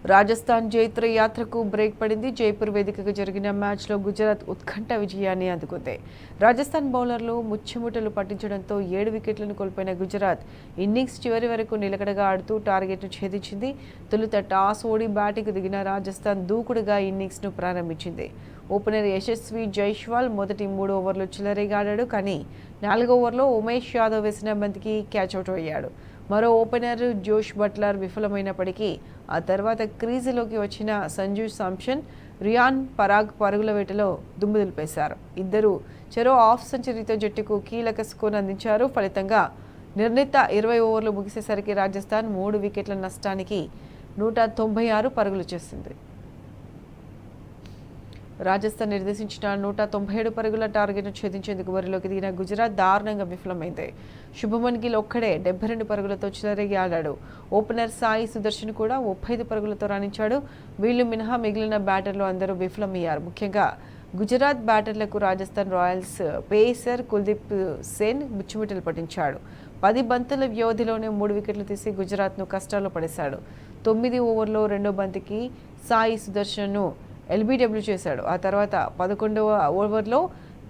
రాజస్థాన్ జైత్ర యాత్రకు బ్రేక్ పడింది. జైపూర్ వేదికగా జరిగిన మ్యాచ్లో గుజరాత్ ఉత్కంఠ విజయాన్ని అందుకుంది. రాజస్థాన్ బౌలర్లు ముచ్చెముటలు పట్టించడంతో 7 వికెట్లను కోల్పోయిన గుజరాత్ ఇన్నింగ్స్ చివరి వరకు నిలకడగా ఆడుతూ టార్గెట్ను ఛేదించింది. తొలుత టాస్ ఓడి బ్యాటింగ్కు దిగిన రాజస్థాన్ దూకుడుగా ఇన్నింగ్స్ను ప్రారంభించింది. ఓపెనర్ యశస్వి జైస్వాల్ మొదటి 3 ఓవర్లు చిల్లరగా ఆడాడు. కానీ 4వ ఓవర్లో ఉమేష్ యాదవ్ వేసిన బంతికి క్యాచౌట్ అయ్యాడు. మరో ఓపెనర్ జోష్ బట్లర్ విఫలమైనప్పటికీ ఆ తర్వాత క్రీజులోకి వచ్చిన సంజు శాంసన్, రియాన్ పరాగ్ పరుగుల వేటలో దుమ్ము దులిపేశారు. ఇద్దరు చెరో హాఫ్ సెంచరీతో జట్టుకు కీలక స్కోర్ అందించారు. ఫలితంగా నిర్ణీత 20 ఓవర్లు ముగిసేసరికి రాజస్థాన్ 3 వికెట్ల నష్టానికి 196 పరుగులు చేసింది. రాజస్థాన్ నిర్దేశించిన 197 పరుగుల టార్గెట్ను ఛేదించేందుకు బరిలోకి దిగిన గుజరాత్ దారుణంగా విఫలమైంది. శుభమన్ గిల్ ఒక్కడే 72 పరుగులతో చిలరగా ఆడాడు. ఓపెనర్ సాయి సుదర్శన్ కూడా 35 పరుగులతో రాణించాడు. వీళ్లు మినహా మిగిలిన బ్యాటర్లు అందరూ విఫలమయ్యారు. ముఖ్యంగా గుజరాత్ బ్యాటర్లకు రాజస్థాన్ రాయల్స్ పేసర్ కుల్దీప్ సేన్ ముచ్చుమిటలు పట్టించాడు. 10 బంతుల వ్యవధిలోనే 3 వికెట్లు తీసి గుజరాత్ను కష్టాల్లో పడేశాడు. 9 ఓవర్లో రెండో బంతికి సాయి సుదర్శన్ను ఎల్బీడబ్ల్యూ చేశాడు. ఆ తర్వాత 11వ ఓవర్లో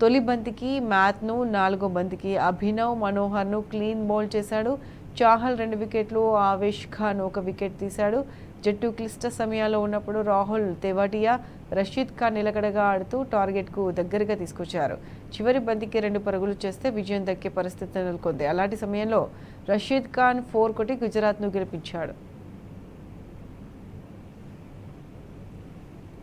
తొలి బంతికి మ్యాథ్ను, 4వ బంతికి అభినవ్ మనోహర్ను క్లీన్ బౌల్ చేశాడు. చాహల్ 2 వికెట్లు, ఆవేష్ ఖాన్ 1 వికెట్ తీశాడు. జట్టు క్లిష్ట సమయాల్లో ఉన్నప్పుడు రాహుల్ తెవాటియా, రషీద్ ఖాన్ నిలకడగా ఆడుతూ టార్గెట్కు దగ్గరగా తీసుకొచ్చారు. చివరి బంతికి 2 పరుగులు చేస్తే విజయం దక్కే పరిస్థితి నెలకొంది. అలాంటి సమయంలో రషీద్ ఖాన్ 4 కొట్టి గుజరాత్ను గెలిపించాడు.